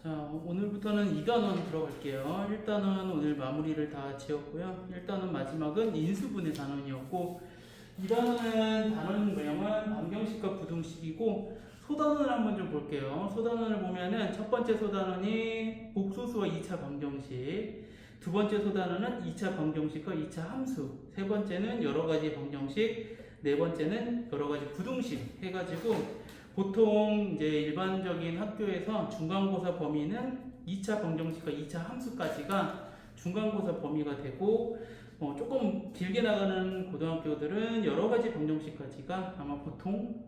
자, 오늘부터는 2단원 들어갈게요. 1단원 오늘 마무리를 다 지었고요. 1단원 마지막은 인수분해 단원이었고, 2단원은 단원 모형은 방정식과 부등식이고, 소단원을 한번 좀 볼게요. 소단원을 보면은 첫 번째 소단원이 복소수와 2차 방정식, 두 번째 소단원은 2차 방정식과 2차 함수, 세 번째는 여러 가지 방정식, 네 번째는 여러 가지 부등식 해가지고 보통 이제 일반적인 학교에서 중간고사 범위는 2차 방정식과 2차 함수까지가 중간고사 범위가 되고 조금 길게 나가는 고등학교들은 여러 가지 방정식까지가 아마 보통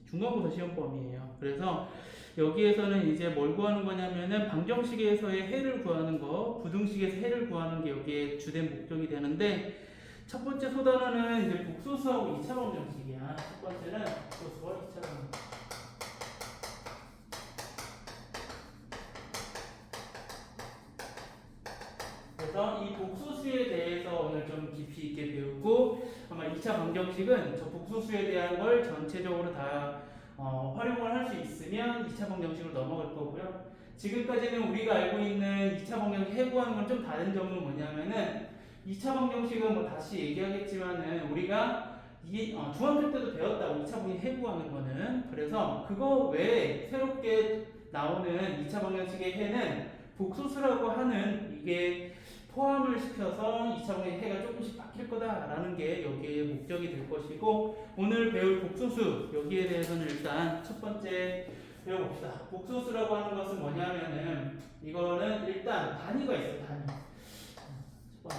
중간고사 시험 범위예요. 그래서 여기에서는 이제 뭘 구하는 거냐면은 방정식에서의 해를 구하는 거, 부등식에서 해를 구하는 게 여기에 주된 목적이 되는데 첫 번째 소단원은 이제 복소수하고 2차 방정식이야. 첫 번째는 복소수와 2차 방정식. 그래서 이 복소수에 대해서 오늘 좀 깊이 있게 배우고 아마 2차 방정식은 저 복소수에 대한 걸 전체적으로 다 활용을 할 수 있으면 2차 방정식으로 넘어갈 거고요. 지금까지는 우리가 알고 있는 2차 방정식 해구하는 건 좀 다른 점은 뭐냐면은 2차 방정식은 뭐 다시 얘기하겠지만은 우리가 이게 중학교 때도 배웠다고 2차 방정식 해구하는 거는. 그래서 그거 외에 새롭게 나오는 2차 방정식의 해는 복소수라고 하는 이게 포함을 시켜서 2차 방정식 해가 조금씩 바뀔 거다라는 게 여기에 목적이 될 것이고, 오늘 배울 복소수 여기에 대해서는 일단 첫 번째 배워봅시다. 복소수라고 하는 것은 뭐냐면은 이거는 일단 단위가 있어요. 단위. 첫 번째.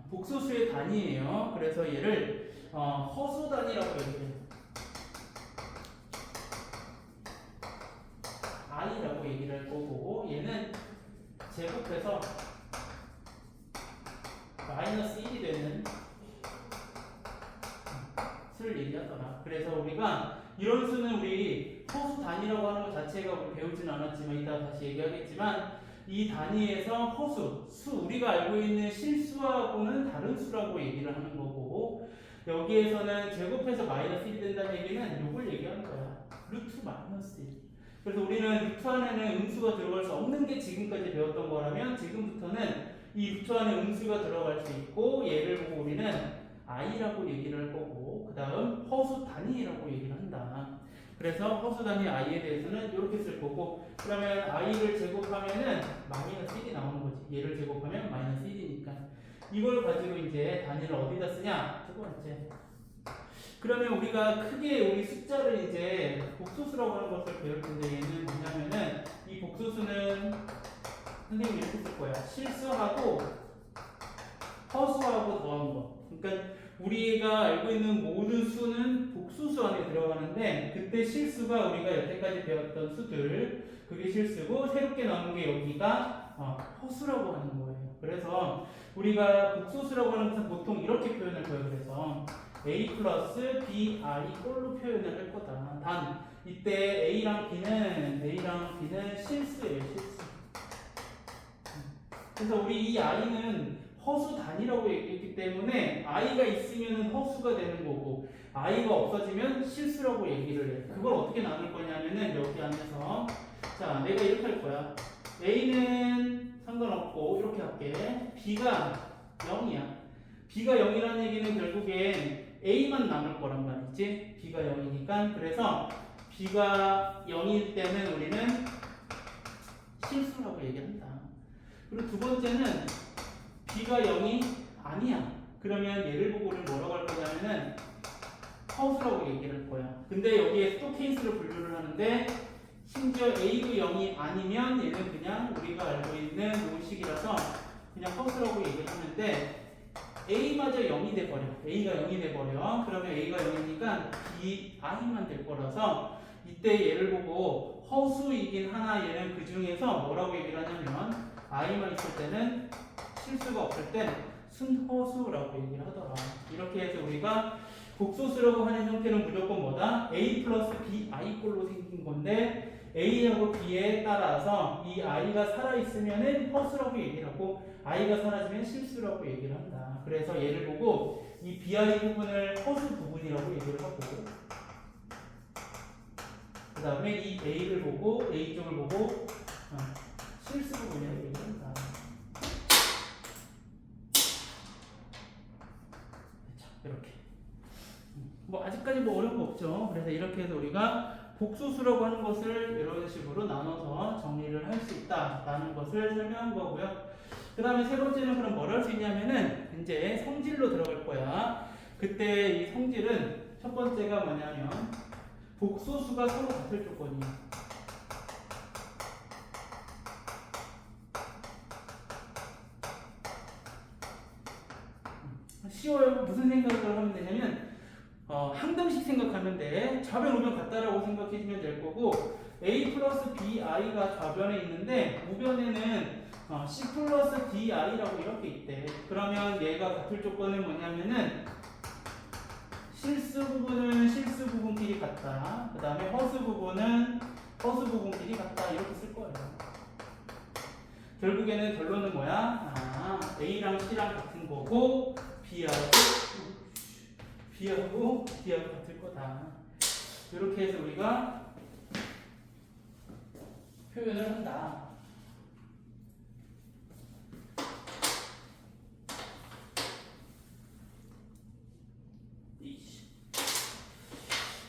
복소수의 단위예요. 그래서 얘를 허수 단위라고 얘기해요. i라고 얘기를 할 거고, 얘는 제곱해서 마이너스 1이 되는 수를 얘기하더라. 그래서 우리가 이런 수는 우리 허수 단위라고 하는 것 자체가 우리 배우지는 않았지만 이따 다시 얘기하겠지만 이 단위에서 허수, 수 우리가 알고 있는 실수하고는 다른 수라고 얘기를 하는 거고, 여기에서는 제곱해서 마이너스 1이 된다는 얘기는 이걸 얘기하는 거야. 루트 마이너스 1. 그래서 우리는 루트 안에는 음수가 들어갈 수 없는 게 지금까지 배웠던 거라면 지금부터는 이 루트 안에 음수가 들어갈 수 있고, 얘를 보고 우리는 i라고 얘기를 할 거고, 그 다음 허수 단위라고 얘기를 한다. 그래서 허수 단위 i에 대해서는 이렇게 쓸 거고, 그러면 i를 제곱하면은 마이너스 1이 나오는 거지. 얘를 제곱하면 마이너스 1이니까 이걸 가지고 이제 단위를 어디다 쓰냐? 두 번째. 그러면 우리가 크게 우리 숫자를 이제 복소수라고 하는 것을 배울 텐데, 얘는 뭐냐면은 이 복소수는 선생님이 이렇게 쓸 거야. 실수하고 허수하고 더한 거. 그러니까 우리가 알고 있는 모든 수는 복소수 안에 들어가는데, 그때 실수가 우리가 여태까지 배웠던 수들, 그게 실수고 새롭게 나오는 게 여기가 허수라고 하는 거예요. 그래서 우리가 복소수라고 하는 것은 보통 이렇게 표현할 거예요. 그래서 a 플러스 b i 꼴로 표현을 할 거다. 단 이때 A랑 B는 실수예요. 실수. 그래서 우리 이 i는 허수 단위라고 얘기했기 때문에 i가 있으면 허수가 되는 거고, i가 없어지면 실수라고 얘기를 해. 그걸 어떻게 나눌 거냐면은 여기 안에서 자, 내가 이렇게 할 거야. a는 상관없고 이렇게 할게. b가 0이야. b가 0이라는 얘기는 결국엔 a만 남을 거란 말이지. b가 0이니까. 그래서 b가 0일 때는 우리는 실수라고 얘기한다. 그리고 두 번째는 b가 0이 아니야. 그러면 얘를 보고 우리는 뭐라고 할 거냐면은 허수라고 얘기를 할 거야. 근데 여기에 또 케이스를 분류를 하는데, 심지어 a도 0이 아니면 얘는 그냥 우리가 알고 있는 공식이라서 그냥 허수라고 얘기를 하는데, a마저 0이 돼버려. a가 0이 돼버려. 그러면 a가 0이니까 b i만 될 거라서 이때 얘를 보고 허수이긴 하나 얘는 그 중에서 뭐라고 얘기를 하냐면 i만 있을 때는 실수가 없을 땐 순허수라고 얘기를 하더라. 이렇게 해서 우리가 복소수라고 하는 형태는 무조건 뭐다? a 플러스 b i 꼴로 생긴 건데, a하고 b에 따라서 이 i가 살아있으면은 허수라고 얘기를 하고, i가 사라지면 실수라고 얘기를 한다. 그래서 얘를 보고 이 bi 부분을 허수 부분이라고 얘기를 하고, 그 다음에 이 A를 보고 A 쪽을 보고 실수 부분이라고 얘기합니다. 이렇게 뭐 아직까지 뭐 어려운 거 없죠. 그래서 이렇게 해서 우리가 복소수라고 하는 것을 이런 식으로 나눠서 정리를 할 수 있다라는 것을 설명한 거고요. 그 다음에 세 번째는 그럼 뭘 할 수 있냐면은 이제 성질로 들어갈 거야. 그때 이 성질은 첫 번째가 뭐냐면 복소수가 서로 같을 조건이에요. 쉬워요. 무슨 생각을 하면 되냐면 항등식 생각하면 돼. 좌변 우변 같다라고 생각해주면 될 거고 a 플러스 bi가 좌변에 있는데 우변에는 c 플러스 di라고 이렇게 있대. 그러면 얘가 같을 조건은 뭐냐면은 실수 부분은 실수 부분끼리 같다. 그 다음에 허수 부분은 허수 부분끼리 같다. 이렇게 쓸 거예요. 결국에는 결론은 뭐야? A랑 C랑 같은 거고 B하고 같을 거다. 이렇게 해서 우리가 표현을 한다.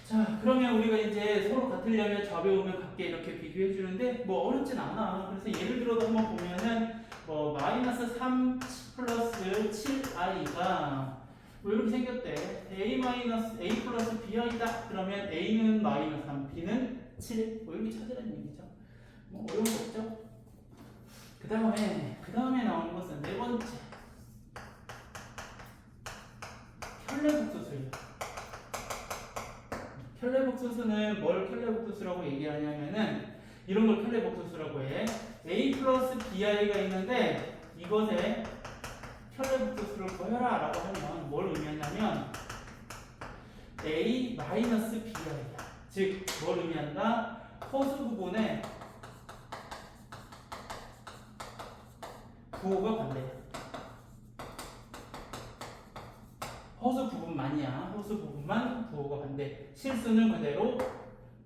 자, 그러면 우리가 이제 서로 같으려면 좌배우면 같게 이렇게 비교해 주는데 뭐 어렵진 않아. 그래서 예를 들어서 한번 보면은 마이너스 3 플러스 7i가 뭐 이렇게 생겼대. A 플러스 bi다. 그러면 a는 마이너스 3, b는 7. 뭐 이렇게 찾으라는 얘기죠. 뭐 어려운 거 없죠? 그 다음에 나오는 것은 네 번째. 켤레복소수예요. 켤레복소수는 뭘 켤레복소수라고 얘기하냐면은 이런 걸 켤레복소수라고 해. A 플러스 bi가 있는데 이것에 켤레복소수를 구해라 라고 하면 뭘 의미하냐면 A 마이너스 bi야. 즉 뭘 의미한다? 허수 부분에 부호가 반대야. 허수 부분만이야. 허수 부분만 부호가 반대. 실수는 그대로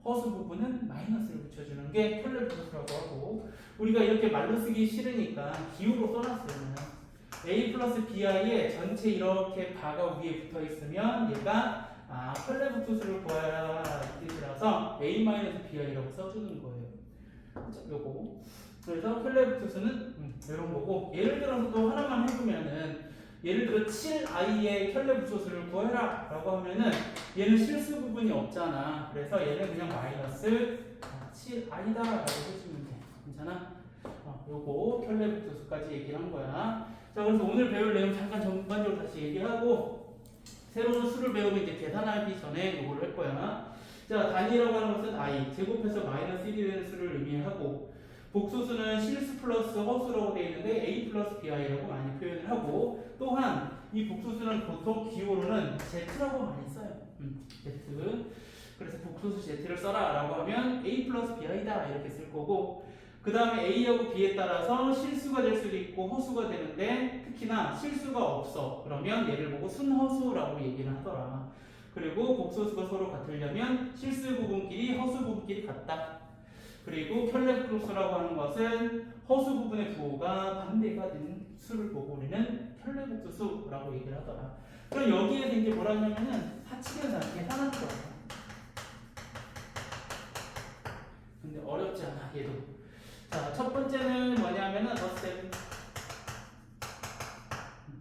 허수 부분은 마이너스를 붙여주는 게 켤레복소수라고 하고 우리가 이렇게 말로 쓰기 싫으니까 기호로 써놨어요. A 플러스 bi에 전체 이렇게 바가 위에 붙어 있으면 얘가 켤레복소수를 구하라 이 뜻이라서 A 마이너스 bi라고 써주는 거예요. 요거. 그래서 켤레복소수는 이런 거고 예를 들어서 또 하나만 해보면은 예를 들어 7i의 켤레복소수를 구해라 라고 하면은 얘는 실수 부분이 없잖아. 그래서 얘는 그냥 마이너스 7i다 라고 해주면 돼. 괜찮아? 요거 켤레복소수까지 얘기를 한 거야. 자, 그래서 오늘 배울 내용 잠깐 전반적으로 다시 얘기하고 새로운 수를 배우면 이제 계산하기 전에 요걸 할 거야. 자, 단위라고 하는 것은 i 제곱해서 마이너스 1이 되는 수를 의미하고 복소수는 실수 플러스 허수라고 되어 있는데 a 플러스 bi라고 많이 표현을 하고 또한 이 복소수는 보통 기호로는 z라고 많이 써요. z. 그래서 복소수 z를 써라 라고 하면 a 플러스 bi다 이렇게 쓸 거고 그 다음에 a하고 b에 따라서 실수가 될 수도 있고 허수가 되는데 특히나 실수가 없어. 그러면 얘를 보고 순허수라고 얘기를 하더라. 그리고 복소수가 서로 같으려면 실수 부분끼리 허수 부분끼리 같다. 그리고 켤레복소수라고 하는 것은 허수 부분의 부호가 반대가 된 수를 보고 우리는 켤레복소수라고 얘기를 하더라. 그럼 여기에서 이제 뭐라 하냐면은 사칙연산 계산하는 거야. 근데 어렵지 않아 얘도. 자, 첫 번째는 뭐냐면은 덧셈.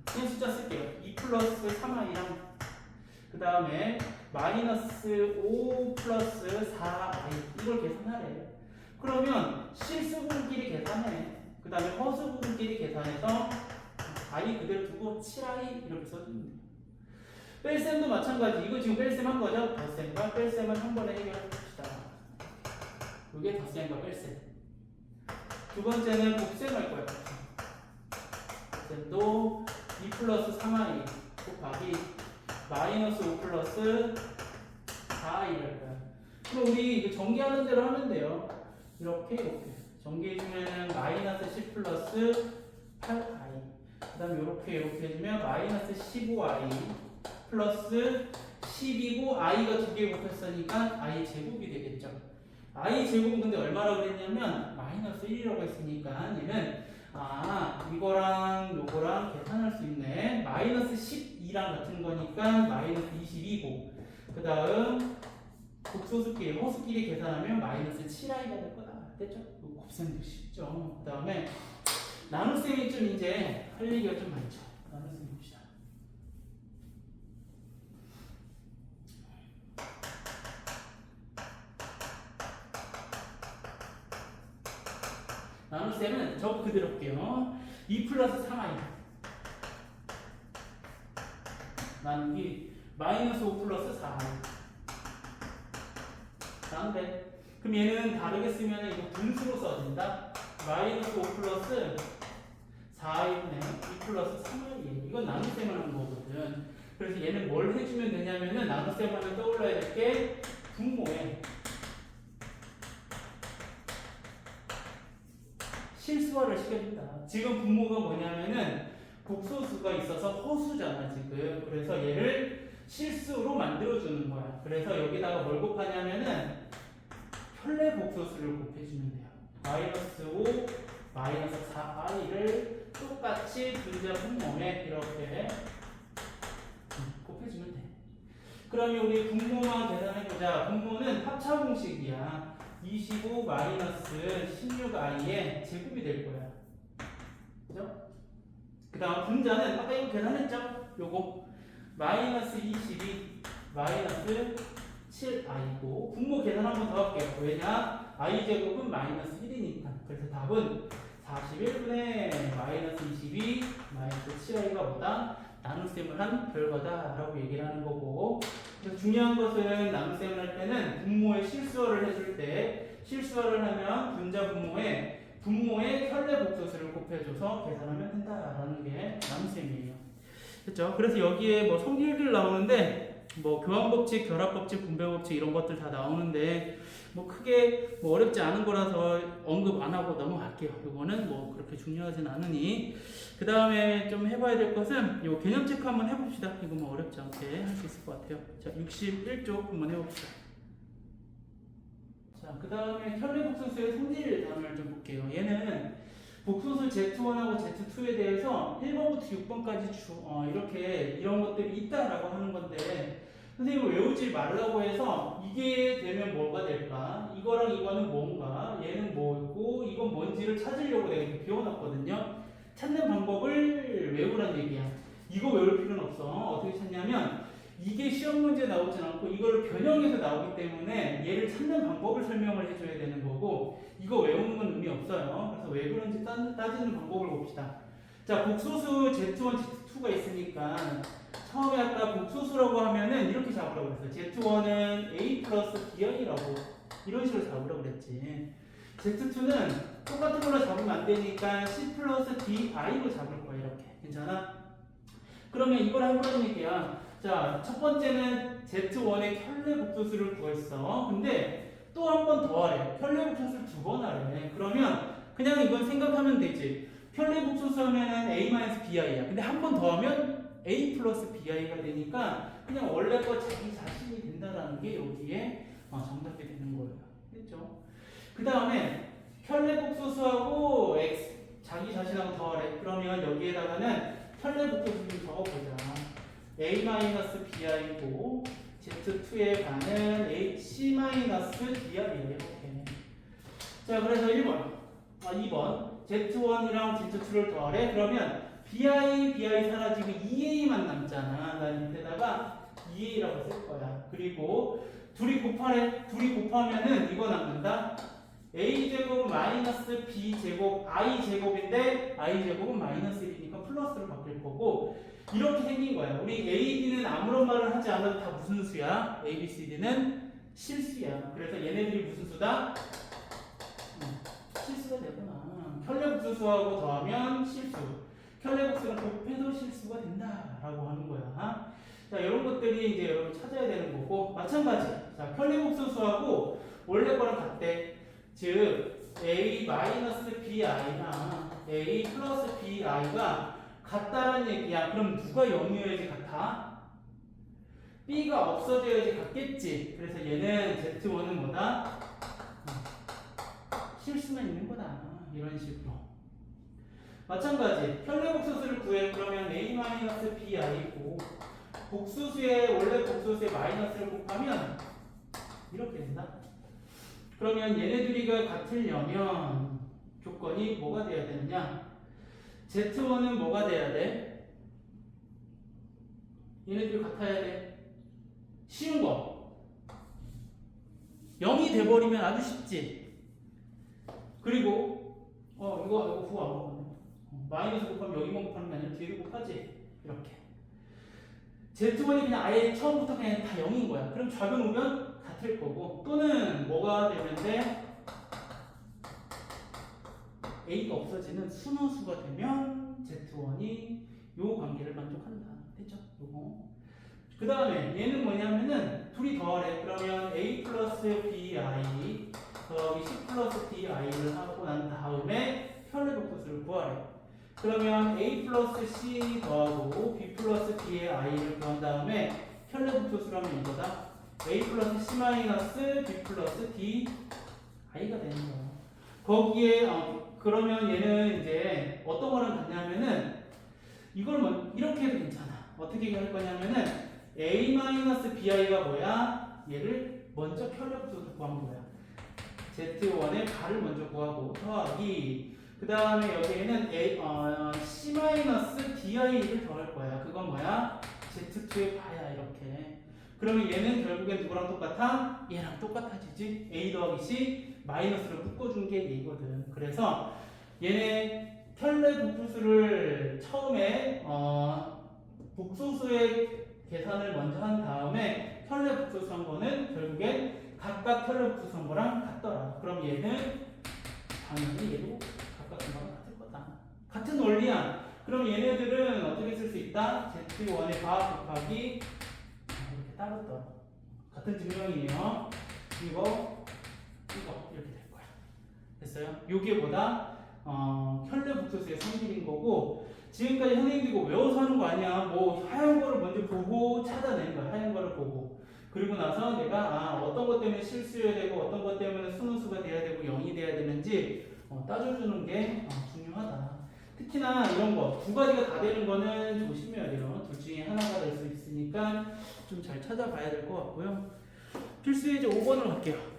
그냥 숫자 쓸게요. 2 플러스 3i랑 그 다음에 마이너스 5 플러스 4i 이걸 계산하래. 그러면 실수 부분끼리 계산해. 그 다음에 허수 부분끼리 계산해서 i 그대로 두고 7i 이렇게 써주면 돼. 뺄셈도 마찬가지. 이거 지금 뺄셈 한 거죠? 덧셈과 뺄셈은 한 번에 해결해 봅시다. 이게 덧셈과 뺄셈. 두 번째는 곱셈할 거야. 곱셈도 2 플러스 3i 곱하기 마이너스 5 플러스 4i를 거야. 그럼 우리 이거 정리하는 대로 하면 돼요. 이렇게 정리해주면 마이너스 10 플러스 8i 그 다음에 이렇게 해주면 마이너스 15i 플러스 10이고 i가 두 개 곱했으니까 i 제곱이 되겠죠. I 제곱은 근데 얼마라고 그랬냐면 마이너스 1이라고 했으니까 얘는 이거랑 요거랑 계산할 수 있네. 마이너스 12랑 같은 거니까 마이너스 22고 그 다음 극소수끼리 허수끼리 계산하면 마이너스 7i가 될 거다. 됐죠? 곱셈도 쉽죠. 그 다음에 나눗셈이 좀 이제 할 얘기가 좀 많죠. 나눗셈 봅시다. 나눗셈은 저 그대로 할게요. 2 플러스 3i 나누기 마이너스 5 플러스 4i 나는데 그럼 얘는 다르게 쓰면 이거 분수로 써야 된다. 마이너스 5 플러스 4i분의 2 플러스 3i 이건 나눗셈을 하는 거거든. 그래서 얘는 뭘 해주면 되냐면은 나눗셈 하면 떠올라야 될 게 분모에 실수화를 시켜준다. 지금 분모가 뭐냐면은 복소수가 있어서 허수잖아 지금. 그래서 얘를 실수로 만들어주는 거야. 그래서 여기다가 뭘 곱하냐면은 편례 복소수를 곱해주면 돼요. 마이너스 5, 마이너스 4i를 똑같이 분자 분모에 이렇게 곱해주면 돼. 그러면 우리 분모만 계산해보자. 분모는 합차 공식이야. 25 마이너스 16i의 제곱이 될 거야. 그죠? 그 다음 분자는 아까 이거 계산했죠? 요거 마이너스 22 마이너스 7i고 분모 계산 한 번 더 할게요. 왜냐? i제곱은 마이너스 1이니까. 그래서 답은 41분의 마이너스 22 마이너스 7i가 뭐다? 나눗셈을 한 결과다 라고 얘기를 하는 거고, 그래서 중요한 것은 나눗셈을 할 때는 분모에 실수화를 해줄 때 실수화를 하면 분자 분모에 편례 복소수를 곱해줘서 계산하면 된다라는 게 나눗셈이에요. 그렇죠? 그래서 여기에 뭐 성질들 나오는데 뭐 교환법칙, 결합법칙, 분배법칙 이런 것들 다 나오는데 뭐 크게 뭐 어렵지 않은 거라서 언급 안 하고 넘어갈게요. 이거는 뭐 그렇게 중요하진 않으니. 그 다음에 좀 해봐야 될 것은 요 개념 체크 한번 해봅시다. 이거 뭐 어렵지 않게 할 수 있을 것 같아요. 자, 61쪽 한번 해봅시다. 자, 그 다음에 편례 복소수의 성질 단어를 좀 볼게요. 얘는 복소수 Z1하고 Z2에 대해서 1번부터 6번까지 이렇게 이런 것들이 있다라고 하는 건데, 선생님은 외우지 말라고 해서 이게 되면 뭐가 될까? 이거랑 이거는 뭔가? 얘는 뭐고 이건 뭔지를 찾으려고 내가 이렇게 비워놨거든요. 찾는 방법을 외우란 얘기야. 이거 외울 필요는 없어. 어떻게 찾냐면 이게 시험 문제에 나오진 않고 이걸 변형해서 나오기 때문에 얘를 찾는 방법을 설명을 해줘야 되는 거고, 이거 외우는 건 의미 없어요. 그래서 왜 그런지 따지는 방법을 봅시다. 자, 복소수 Z1, Z2가 있으니까 처음에 아까 복소수라고 하면은 이렇게 잡으라고 그랬어요. Z1은 A 플러스 BI라고 이런 식으로 잡으라고 그랬지. Z2는 똑같은 걸로 잡으면 안 되니까 C 플러스 DI로 잡을 거야. 이렇게. 괜찮아? 그러면 이걸 해보라는 얘기야. 자, 첫 번째는 Z1의 편례 복소수를 구했어. 근데 또 한 번 더 하래. 편례 복소수를 2번 하래. 그러면 그냥 이건 생각하면 되지. 편례 복소수 하면은 A-BI야. 근데 한 번 더 하면 A 플러스 BI가 되니까 그냥 원래 거 자기 자신이 된다라는 게 여기에 정답이 되는 거예요. 됐죠? 그 다음에 편례 복소수하고 X, 자기 자신하고 더하래. 그러면 여기에다가는 편례 복소수 좀 적어보자. A-BI고 Z2의 반은 H-BI예요. 이렇게. 자, 그래서 2번 Z1이랑 Z2를 더하래. 그러면 BI 사라지고 2A만 남잖아. 난 밑에다가 2A라고 쓸 거야. 그리고 둘이 곱하래. 둘이 곱하면은 이거 남는다. A제곱 마이너스 B제곱 I제곱인데 I제곱은 마이너스 1이니까 플러스로 바뀔 거고, 이렇게 생긴 거야. 우리 A, B는 아무런 말을 하지 않아도 다 무슨 수야? A, B, C, D는 실수야. 그래서 얘네들이 무슨 수다? 실수가 되구나. 편례 복소수하고 더하면 실수. 편례 복수랑 곱해도 실수가 된다라고 하는 거야. 자, 이런 것들이 이제 여러분 찾아야 되는 거고, 마찬가지. 자, 편례 복소수하고 원래 거랑 같대. 즉 A-BI나 A 플러스 BI가 같다라는 얘기야. 그럼 누가 0이어야지 같아? B가 없어져야지 같겠지. 그래서 얘는 Z1은 뭐다? 실수만 있는 거다. 이런 식으로. 마찬가지 편례복소수를 구해. 그러면 a-bi고 복수수의 원래 복수수의 마이너스를 곱하면 이렇게 된다. 그러면 얘네들이가 같으려면 조건이 뭐가 돼야 되느냐? Z1은 뭐가 돼야 돼? 얘네들이 같아야 돼. 쉬운 거. 0이 돼버리면 아주 쉽지. 그리고 이거 구호 안 먹었네. 마이너스 곱하면 여기만 곱하는 게 아니라 뒤에도 곱하지. 이렇게. Z1이 그냥 아예 처음부터 그냥 다 0인 거야. 그럼 좌변 우변 같을 거고, 또는 뭐가 되면 돼? A가 없어지는 순호수가 되면 Z1이 요 관계를 만족한다. 됐죠? 요거. 그 다음에 얘는 뭐냐면은 둘이 더하래. 그러면 A 플러스 BI 더하기 C 플러스 DI를 하고 난 다음에 편례복소수를 구하래. 그러면 A 플러스 C 더하고 B 플러스 D의 I를 구한 다음에 편례복소수를 하면 이거다. A 플러스 C 마이너스 B 플러스 D I가 되는 거야. 거기에 그러면 얘는 이제 어떤 거랑 같냐면은 이걸 뭐 이렇게 해도 괜찮아. 어떻게 할 거냐면은 A 마이너스 BI가 뭐야? 얘를 먼저 편례복소수를 구한 거야. Z1의 발을 먼저 구하고 더하기 그 다음에 여기에는 C-DI를 더할 거야. 그건 뭐야? Z2의 바야. 이렇게. 그러면 얘는 결국엔 누구랑 똑같아? 얘랑 똑같아지지. A 더하기 C 마이너스를 묶어준 게 얘거든. 그래서 얘네 편례복소수를 처음에 복소수의 계산을 먼저 한 다음에 편례복소수 한 거는 결국엔 각각 편례복소수 한 거랑 같더라. 그럼 얘는 당연히 얘도 같을 거다. 같은 원리야. 그럼 얘네들은 어떻게 쓸 수 있다? Z1의 바 곱하기 이렇게 따로 떠. 같은 증명이에요. 이거 이렇게 될 거야. 됐어요? 요게 뭐다? 편례복소수의 성질인 거고, 지금까지 선생님들이 이거 외워서 하는 거 아니야. 뭐 하얀 거를 먼저 보고 찾아내는 거야. 하얀 거를 보고. 그리고 나서 내가 어떤 것 때문에 실수해야 되고 어떤 것 때문에 순호수가 돼야 되고 0이 돼야 되는지 따져주는 게 중요하다. 특히나 이런 거 두 가지가 다 되는 거는 조심해야 돼요. 둘 중에 하나가 될 수 있으니까 좀 잘 찾아봐야 될 것 같고요. 필수 예제 5번으로 갈게요.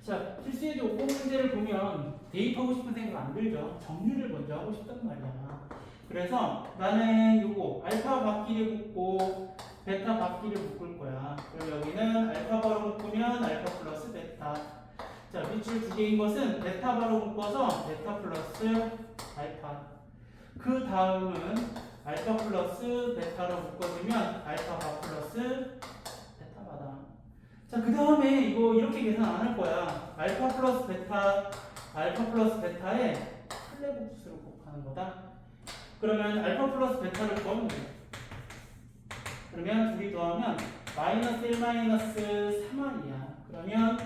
자, 필수예제 5번 문제를 보면 대입하고 싶은 생각 안 들죠? 정리를 먼저 하고 싶단 말이야. 그래서 나는 요거 알파 바퀴를 묶고 베타 바퀴를 묶을 거야. 그럼 여기는 알파 바로 묶으면 알파 플러스 베타. 자, 밑줄 두 개인 것은 베타 바로 묶어서 베타 플러스 알파. 그 다음은 알파 플러스 베타로 묶어주면 알파 바 플러스 베타바다. 자, 그 다음에 이거 이렇게 계산 안 할 거야. 알파 플러스 베타에 편례복소수를 곱하는 거다. 그러면 알파 플러스 베타를 구하면 돼. 그러면 둘이 더하면 마이너스 1 마이너스 3r이야. 그러면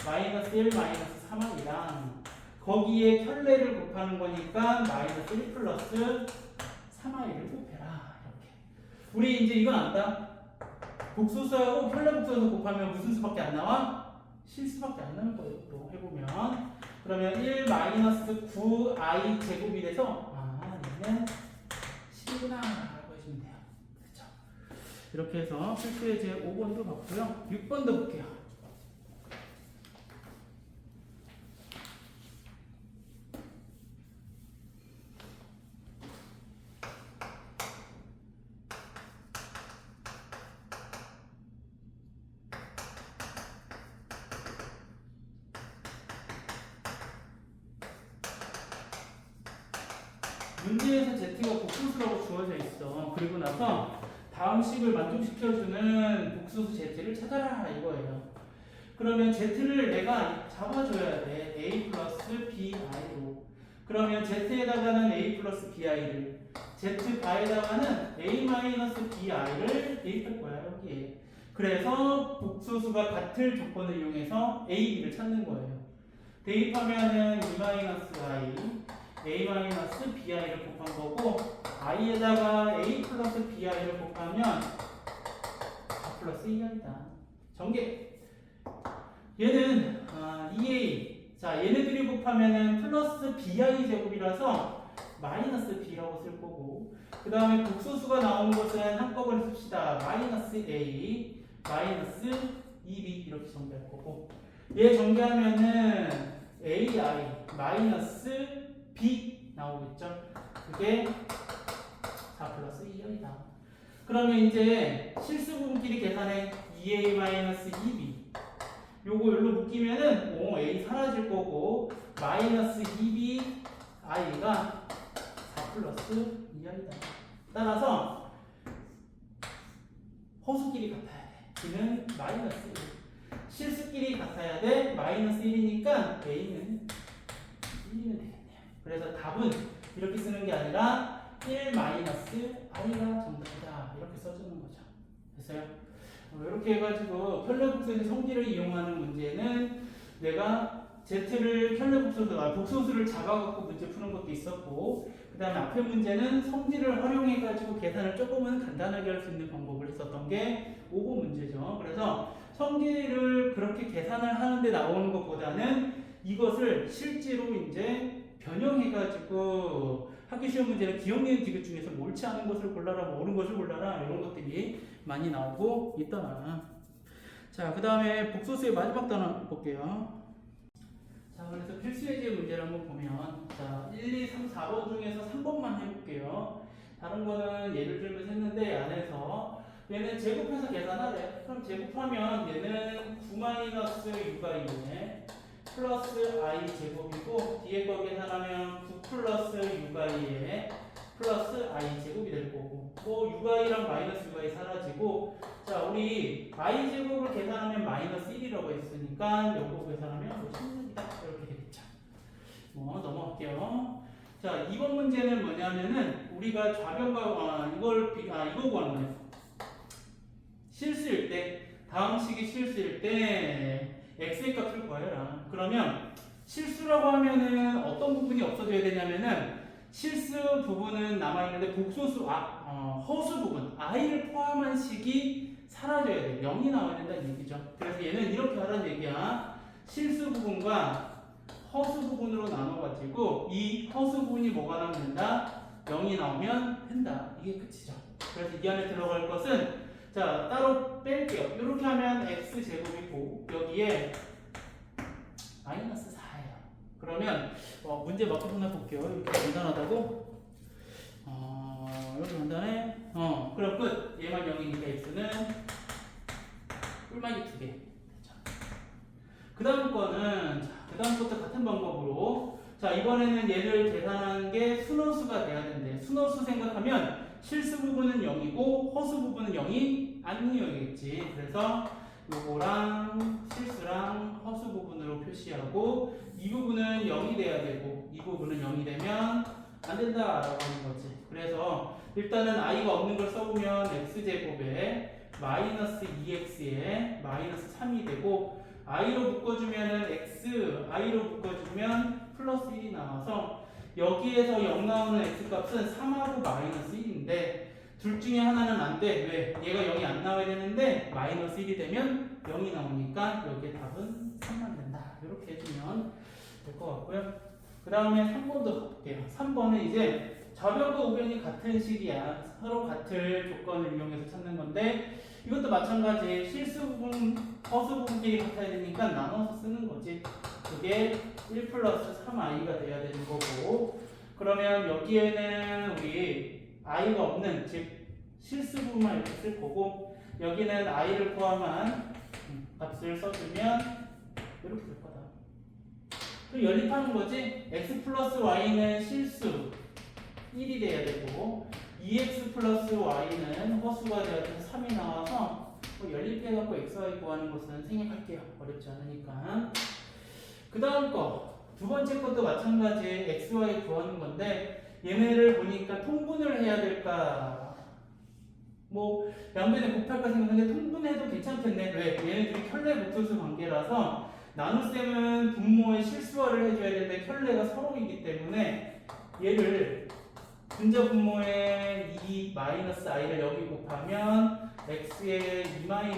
마이너스 1 마이너스 3r이랑 거기에 편례를 곱하는 거니까 마이너스 1 플러스 3r을 곱해라. 이렇게. 우리 이제 이건 안다. 복소수하고 편례복소수 곱하면 무슨 수밖에 안 나와? 실수밖에 안 나는 거예요. 또 해보면. 그러면 1 마이너스 9i 제곱이 돼서 얘는 10이구나 라고 하시면 돼요. 그렇죠? 이렇게 해서 필수예제 5번도 봤고요. 6번도 볼게요. 문제에서 Z가 복소수라고 주어져 있어. 그리고 나서 다음 식을 만족시켜주는 복소수 Z를 찾아라 이거예요. 그러면 Z를 내가 잡아줘야 돼. A 플러스 BI로. 그러면 Z에다가는 A 플러스 BI를, Z 바에다가는 A 마이너스 BI를 대입할 거야 여기에. 그래서 복소수가 같을 조건을 이용해서 a, b를 찾는 거예요. 대입하면은 a-bi를 곱한 거고 i에다가 a 플러스 bi를 곱하면 4 플러스 2i다. 전개. 얘는 2a. 자, 얘네들이 곱하면은 플러스 bi 제곱이라서 마이너스 b라고 쓸 거고, 그 다음에 복소수가 나온 것은 한꺼번에 씁시다. 마이너스 a, 마이너스 2b 이렇게 전개할 거고, 얘 전개하면은 ai 마이너스 b 나오겠죠. 그게 4 플러스 2i다. 그러면 이제 실수 부분끼리 계산해. 2a 마이너스 2b 요거 여기로 묶이면은 a 사라질 거고 마이너스 2b i가 4 플러스 2i다. 따라서 허수끼리 같아야 돼. b는 마이너스 1. 실수끼리 같아야 돼. 마이너스 1이니까 a는 1이면 되겠네요. 그래서 답은 이렇게 쓰는 게 아니라 1 마이너스 i가 정답이다. 이렇게 써주는 거죠. 됐어요? 이렇게 해가지고 켤레복소의 성질을 이용하는 문제는 내가 z를 복소수를 잡아갖고 문제 푸는 것도 있었고, 그 다음에 앞에 문제는 성질을 활용해가지고 계산을 조금은 간단하게 할 수 있는 방법을 했었던 게 5번 문제죠. 그래서 성질을 그렇게 계산을 하는데 나오는 것보다는 이것을 실제로 이제 변형해가지고 학교 시험 문제는 기억니은 디귿 중에서 옳지 않은 것을 골라라, 옳은 것을 골라라, 이런 것들이 많이 나오고 있다. 자, 그 다음에 복소수의 마지막 단원 볼게요. 자, 그래서 필수예제 문제를 한번 보면, 자, 1, 2, 3, 4번 중에서 3번만 해볼게요. 다른 거는 예를 들면서 했는데 안에서 얘는 제곱해서 계산하래. 그럼 제곱하면 얘는 9-6i네 플러스 i 제곱이고, 뒤에 거 계산하면 9 플러스 6i에 플러스 i 제곱이 될 거고, 뭐 6i랑 마이너스 6i 사라지고, 자, 우리 i 제곱을 계산하면 마이너스 1이라고 했으니까 요거 계산하면 16이다 이렇게 되겠죠. 뭐 넘어갈게요. 자, 2번 문제는 뭐냐면은 우리가 좌변과 이거 구하는 거예요. 실수일 때, 다음 식이 실수일 때 x의 값을 구하여라. 그러면 실수라고 하면은 어떤 부분이 없어져야 되냐면은 실수 부분은 남아있는데 복소수, 허수 부분, i를 포함한 식이 사라져야 돼. 0이 나와야 된다는 얘기죠. 그래서 얘는 이렇게 하라는 얘기야. 실수 부분과 허수 부분으로 나눠가지고 이 허수 부분이 뭐가 나오면 된다? 0이 나오면 된다. 이게 끝이죠. 그래서 이 안에 들어갈 것은, 자, 따로 뺄게요. 이렇게 하면 x제곱이고 여기에 마이너스 4예요. 그러면 문제 맞게 하나 볼게요. 이렇게 간단하다고? 이렇게 간단해? 그럼 끝. 얘만 0이니까 x는 꿀막이 2개. 그 다음 거는, 그 다음 것도 같은 방법으로, 자, 이번에는 얘를 계산한 게 순허수가 돼야 된대. 순허수 생각하면 실수 부분은 0이고 허수 부분은 0이 아니어야겠지. 그래서 요거랑 실수랑 허수 부분으로 표시하고, 이 부분은 0이 돼야 되고 이 부분은 0이 되면 안 된다라고 하는 거지. 그래서 일단은 i가 없는 걸 써보면 x제곱에 마이너스 2x에 마이너스 3이 되고, i로 묶어주면은 x, i로 묶어주면 플러스 1이 나와서 여기에서 0 나오는 x값은 3하고 마이너스 1인데 둘 중에 하나는 안 돼. 왜? 얘가 0이 안 나와야 되는데 마이너스 1이 되면 0이 나오니까 여기에 답은 3만 된다. 이렇게 해주면 될 것 같고요. 그 다음에 3번도 볼게요. 3번은 이제 좌변과 우변이 같은 식이야. 서로 같을 조건을 이용해서 찾는 건데, 이것도 마찬가지. 실수 부분, 허수 부분끼리 같아야 되니까 나눠서 쓰는 거지. 그게 1 플러스 3i가 돼야 되는 거고, 그러면 여기에는 우리 i가 없는, 즉 실수 부분만 이렇게 쓸 거고, 여기는 i를 포함한 값을 써주면 이렇게 될 거다. 그럼 연립하는 거지. x 플러스 y는 실수 1이 돼야 되고 2x 플러스 y는 허수가 돼야 돼서 3이 나와서 연립해갖고 xy 구하는 것은 생략할게요. 어렵지 않으니까. 그 다음 거, 두 번째 것도 마찬가지 xy 구하는 건데, 얘네를 보니까 통분을 해야 될까 뭐 양변에 곱할까 생각하는데 통분해도 괜찮겠네. 왜? 얘네들이 켤레 복소수 관계라서 나눗셈은 분모의 실수화를 해줘야 되는데 켤레가 서로이기 때문에 얘를 분자 분모의 2-i를 여기 곱하면 x의 2-i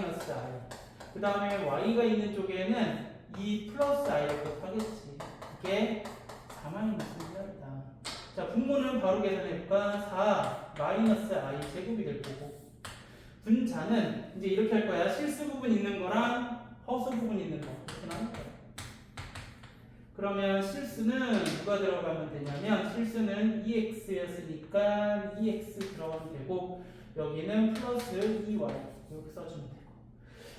그 다음에 y가 있는 쪽에는 2 플러스 i를 곱하겠지. 이게 4-1이다. 자, 분모는 바로 계산해볼까? 4 마이너스 i 제곱이 될 거고, 분자는 이제 이렇게 할 거야. 실수 부분 있는 거랑 허수 부분 있는 거 이렇게 나눌 거야. 그러면 실수는 누가 들어가면 되냐면, 실수는 2x였으니까 2x 들어가면 되고, 여기는 플러스 2y 이렇게 써주면 되고,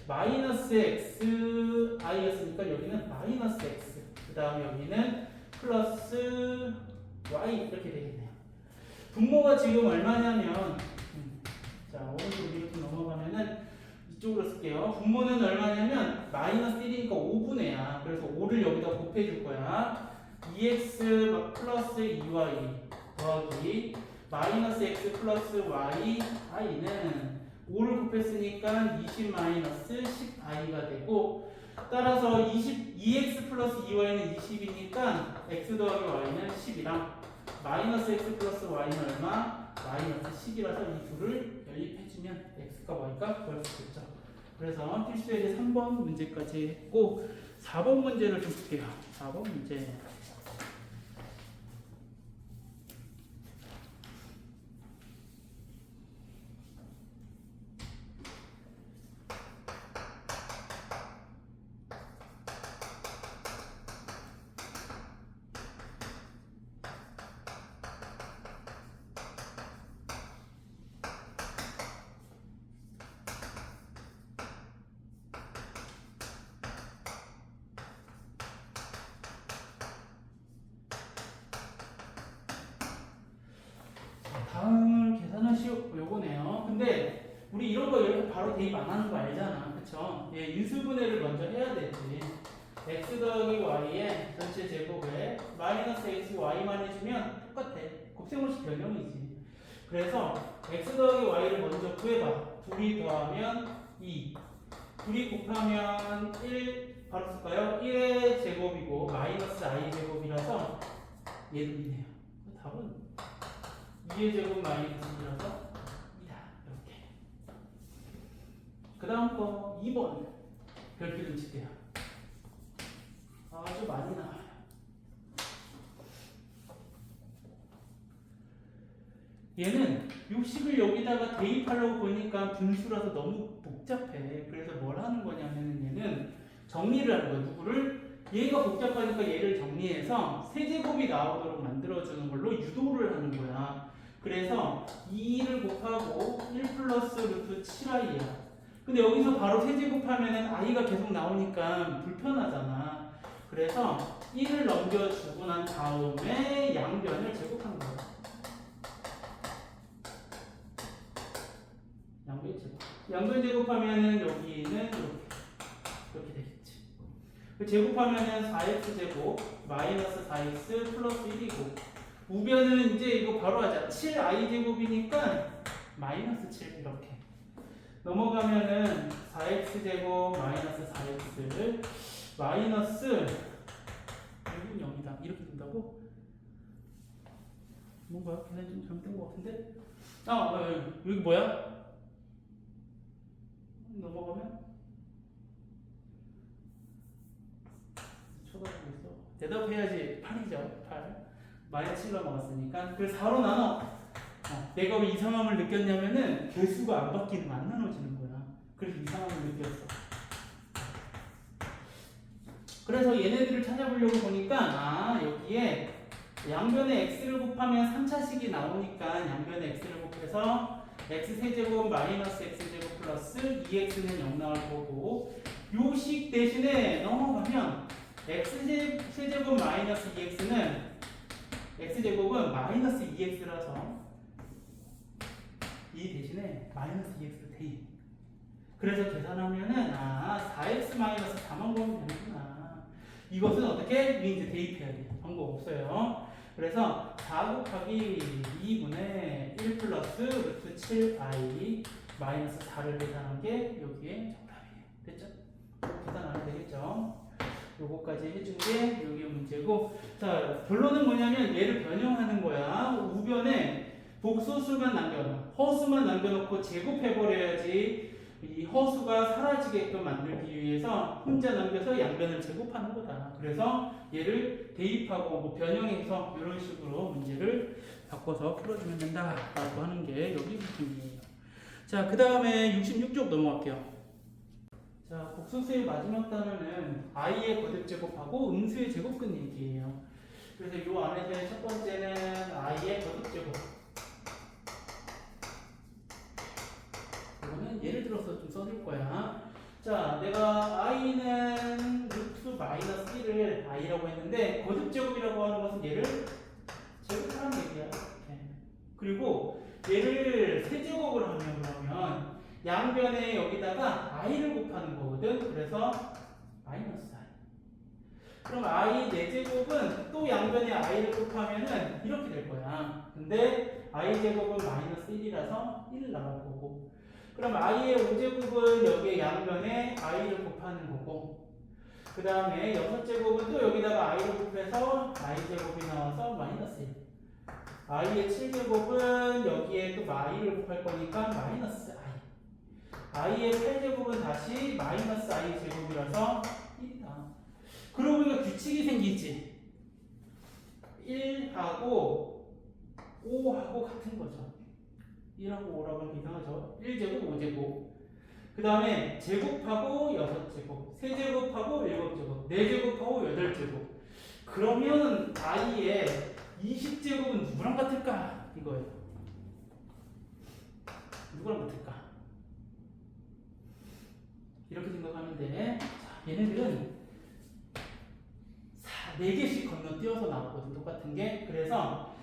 마이너스 x i였으니까 여기는 마이너스 x, 그 다음에 여기는 플러스 y 이렇게 되겠네요. 분모가 지금 얼마냐면, 자, 오른쪽으로 이렇게 넘어가면은 이쪽으로 쓸게요. 분모는 얼마냐면 마이너스 1이니까 5분의야. 그래서 5를 여기다 곱해줄 거야. 2x 플러스 2y 더하기 마이너스 x 플러스 y i는 5를 곱했으니까 20 마이너스 10i가 되고, 따라서 2x 플러스 2y는 20이니까 x 더하기 y는 10이랑 마이너스 x 플러스 y는 얼마? 마이너스 10이라서 이 둘을 연립해주면 x가 y가 구할 수 있겠죠. 그래서 필수예제 3번 문제까지 했고, 4번 문제를 좀 볼게요. 4번 문제. 다음을 계산하시오. 요거네요. 근데 우리 이런 거 이렇게 바로 대입 안 하는 거 알잖아. 그쵸? 예, 인수분해를 먼저 해야 되지. x 더하기 y의 전체 제곱에 마이너스 x y만 해주면 똑같아. 곱셈으로씩 변형이지. 그래서 x 더하기 y를 먼저 구해봐. 둘이 더하면 2, 둘이 곱하면 1 바로 쓸까요? 1의 제곱이고 마이너스 i 제곱이라서 얘도 있네요. 답은 2의 제곱 마이너스 2라서 2다. 이렇게. 그 다음 거 2번 별표 좀 칠게요. 아주 많이 나와요. 얘는 60을 여기다가 대입하려고 보니까 분수라서 너무 복잡해. 그래서 뭘 하는 거냐면 얘는 정리를 하는 거야. 누구를? 얘가 복잡하니까 얘를 정리해서 세제곱이 나오도록 만들어주는 걸로 유도를 하는 거야. 그래서 2를 곱하고 1 플러스 루트 7i야. 근데 여기서 바로 세제곱하면 i가 계속 나오니까 불편하잖아. 그래서 1을 넘겨주고 난 다음에 양변을 제곱한 거야. 양변 제곱. 양변 제곱하면은 여기는 이렇게 되겠지. 제곱하면은 4x 제곱 마이너스 4x 플러스 1이고, 우변은 이제 이거 바로 하자. 7i 제곱이니까 마이너스 7 이렇게 넘어가면은 4x 제곱 마이너스 4x를 마이너스 6은 0이다 이렇게 된다고? 뭔가 계산 좀 잘못된 것 같은데? 여기 뭐야? 넘어가면 쳐다보고 있어. 대답해야지. 8이죠. 8. 마이너스 7 넘어갔으니까. 그래서 4로 나눠. 내가 왜 이상함을 느꼈냐면은 개수가 안 바뀌는, 안 나눠지는 거야. 그래서 이상함을 느꼈어. 그래서 얘네들을 찾아보려고 보니까 여기에 양변에 x를 곱하면 3차식이 나오니까 양변에 x를 곱해서 x 세제곱 마이너스 x 제곱 플러스 2x는 0 나올 거고, 요 식 대신에 넘어가면 x 세제곱 마이너스 2x는 x제곱은 마이너스 2x라서 이 대신에 마이너스 2x를 대입. 그래서 계산하면은 4x 마이너스 4만 보면 되는구나. 이것은 어떻게? 우리 이제 대입해야 돼. 방법 없어요. 그래서 4 곱하기 2분의 1 플러스 루트 7i 마이너스 4를 계산한 게 여기에 정답이에요. 됐죠? 계산 안 해도 되겠죠? 요거까지 해준 게 여기 문제고, 자, 결론은 뭐냐면 얘를 변형하는 거야. 우변에 복소수만 남겨놓고 허수만 남겨놓고 제곱해버려야지 이 허수가 사라지게끔 만들기 위해서 혼자 남겨서 양변을 제곱하는 거다. 그래서 얘를 대입하고 뭐 변형해서 이런 식으로 문제를 바꿔서 풀어주면 된다라고 하는 게 여기 부분이에요. 자, 그 다음에 66쪽 넘어갈게요. 자, 복소수의 마지막 단어는 i의 거듭 제곱하고 음수의 제곱근 얘기예요. 그래서 이 안에서의 첫 번째는 i의 거듭 제곱. 이거는 예를 들어서 좀 써줄 거야. 자, 내가 i는 루트 마이너스 1을 i라고 했는데 거듭 제곱이라고 하는 것은 얘를 제곱하는 얘기야. 이렇게. 그리고 얘를 세제곱을 하면 그러면 양변에 여기다가 i를 곱하는 거거든. 그래서 마이너스 i. 그럼 i 4제곱은 또 양변에 i를 곱하면은 이렇게 될 거야. 근데 i 제곱은 마이너스 1이라서 1 나올 거고, 그럼 i의 5제곱은 여기에 양변에 i를 곱하는 거고, 그 다음에 6제곱은 또 여기다가 i를 곱해서 i 제곱이 나와서 마이너스 1. i의 7제곱은 여기에 또 i를 곱할 거니까 마이너스 i. i의 8제곱은 다시 마이너스 i 제곱이라서 1이다. 그러고 보니까 규칙이 생기지. 1하고 5하고 같은 거죠. 1하고 5라고 하면 이상하죠. 1제곱 5제곱. 그 다음에 제곱하고 6제곱, 세제곱하고 7제곱, 4제곱하고 8제곱. 그러면 i의 20제곱은 누구랑 같을까? 이거예요. 누구랑 같을까? 이렇게 생각하면 돼. 자, 얘네들은 4개씩 건너뛰어서 나오거든. 똑같은 게. 그래서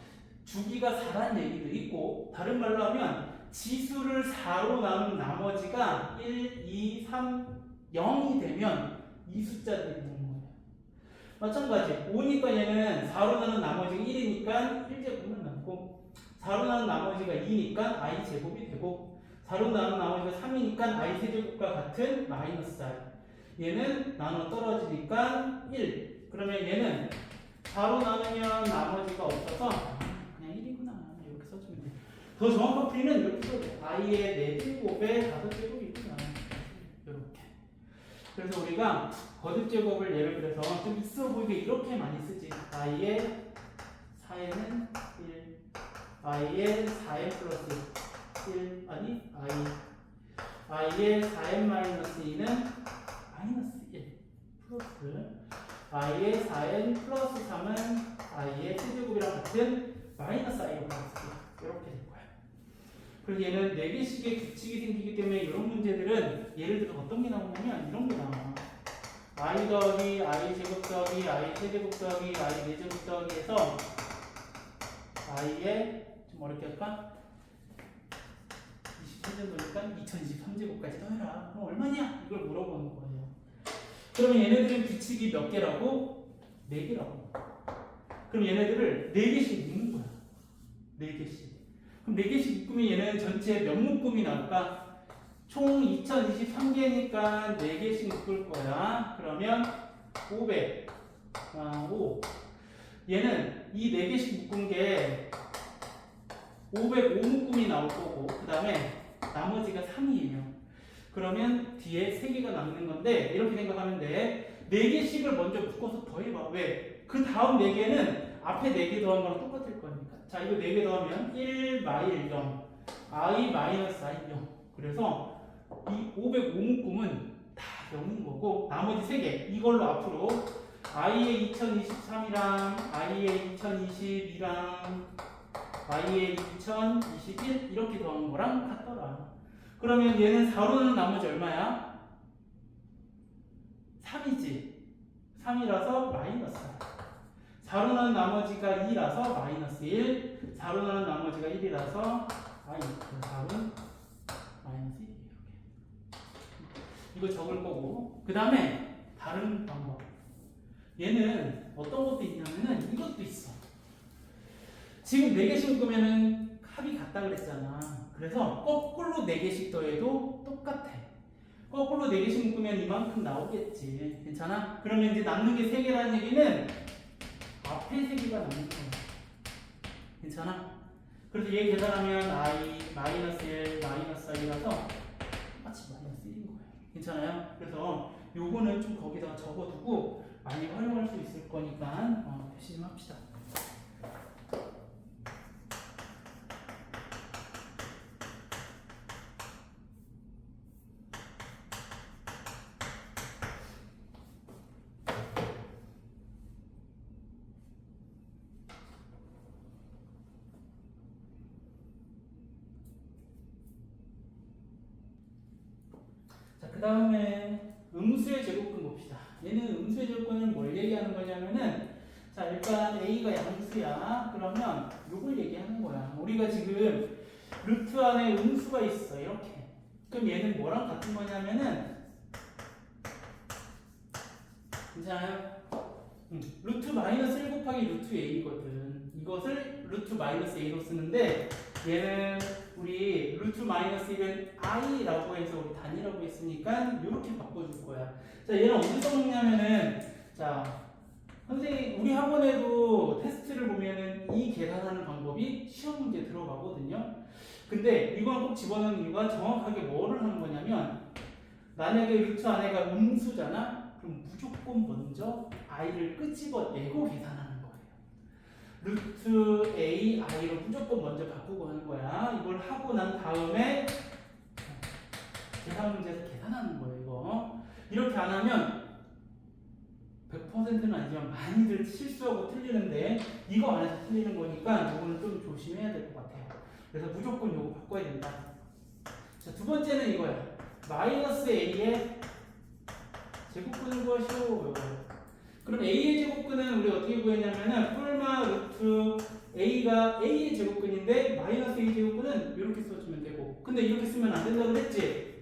주기가 4라는 얘기도 있고, 다른 말로 하면 지수를 4로 나눈 나머지가 1, 2, 3, 0이 되면 이 숫자들이 되는 거예요. 마찬가지 5니까 얘는 4로 나눈 나머지가 1이니까 1제곱만 남고, 4로 나눈 나머지가 2니까 i 제곱이 되고, 4로 나눈 나머지가 3이니까 i 세제곱과 같은 마이너스 i. 얘는 나눠 떨어지니까 1. 그러면 얘는 4로 나누면 나머지가 없어서 그냥 1이구나. 이렇게 써주면 돼. 더 정확한 풀이는 이렇게 써줘. i의 4제곱에 5제곱이구나. 이렇게. 그래서 우리가 거듭 제곱을 예를 들어서 좀 있어 보이게 이렇게 많이 쓰지. i의 4에는 1, i의 4n 플러스 1, 아니 i의 4n 마이너스 2는 마이너스 1 플러스 i의 4n 플러스 3은 i의 세제곱이랑 같은 마이너스 i로 바꿔줄게. 이렇게 될 거야. 그리고 얘는 4개씩의 규칙이 생기기 때문에 이런 문제들은 예를 들어 어떤 게 나오냐면 이런 게 나와. i 더하기 i 제곱 더하기 i 세제곱 더하기 i 4제곱 더하기 해서 i의 좀 어렵게 할까? 23제곱이니까 2023제곱까지 더해라. 그럼 얼마냐? 이걸 물어보는 거예요. 그러면 얘네들은 규칙이 몇 개라고? 4개라고. 그럼 얘네들을 4개씩 묶는 거야. 4개씩. 그럼 4개씩 묶으면 얘는 전체 몇 묶음이 나올까? 총 2023개니까 4개씩 묶을 거야. 그러면 500. 5. 얘는 이 4개씩 묶은 게 505묶음이 나올 거고, 그 다음에 나머지가 3이에요. 그러면 뒤에 3개가 남는 건데, 이렇게 생각하면 돼. 4개씩을 먼저 묶어서 더해봐. 왜? 그 다음 4개는 앞에 4개 더한 거랑 똑같을 거니까. 자, 이거 4개 더하면 1 마일 0, i 마이너스 i 0. 그래서 이 505묶음은 다 0인 거고, 나머지 3개, 이걸로 앞으로 i의 2023이랑 i의 2022랑 i의 2021 이렇게 더한 거랑 같더라. 그러면 얘는 4로는 나머지 얼마야? 3이지. 3이라서 마이너스 4. 4로는 나머지가 2라서 마이너스 1. 4로는 나머지가 1이라서 i. 4는 마이너스 1. 이거 적을 거고. 그 다음에 다른 방법. 얘는 어떤 것도 있냐면은 이것도 있어. 지금 4개씩 묶으면은 합이 같다 그랬잖아. 그래서 거꾸로 4개씩 더해도 똑같아. 거꾸로 4개씩 묶으면 이만큼 나오겠지. 괜찮아? 그러면 이제 남는 게 3개라는 얘기는 앞에 3개가 남는 거야. 괜찮아? 그래서 얘 계산하면 i 마이너스 1 마이너스 i라서 똑같이 마이너스 1인 거예요. 괜찮아요? 그래서 요거는 좀 거기다가 적어두고 많이 활용할 수 있을 거니까 표시 좀 합시다. 자, 그 다음에 음수의 제곱근 봅시다. 얘는 음수의 제곱근은 뭘 얘기하는 거냐면은, 자, 일단 a가 양수야. 그러면 요걸 얘기하는 거야. 우리가 지금 루트 안에 음수가 있어. 이렇게. 그럼 얘는 뭐랑 같은 거냐면은, 괜찮아요? 루트 마이너스 1 곱하기 루트 a거든. 이것을 루트 마이너스 a로 쓰는데, 얘는 우리 루트 마이너스 1은 i라고 해서 우리 단위라고 했으니까 이렇게 바꿔줄 거야. 자, 얘는 어디서 먹냐면은, 자, 선생님 우리 학원에도 테스트를 보면은 이 계산하는 방법이 시험 문제 들어가거든요. 근데 이건 꼭 집어넣는 이유가 정확하게 뭐를 하는 거냐면, 만약에 루트 안에가 음수잖아. 그럼 무조건 먼저 i를 끄집어내고 계산하는 거예요. 루트 a i로 무조건 먼저 바꾸고 하는 거야. 이걸 하고 난 다음에 계산 문제에서 계산하는 거예요. 이거 이렇게 안 하면 100%는 아니지만 많이들 실수하고 틀리는데, 이거 안에서 틀리는 거니까 이거는 좀 조심해야 될 것 같아요. 그래서 무조건 이거 바꿔야 된다. 자, 두 번째는 이거야. 마이너스 a의 제곱근을 구하시오. 그럼 a의 제곱근은 우리 어떻게 구했냐면은 뿔마 루트 a가 a의 제곱근인데 마이너스 a 제곱근은 이렇게 써주면 되고, 근데 이렇게 쓰면 안 된다고 그랬지?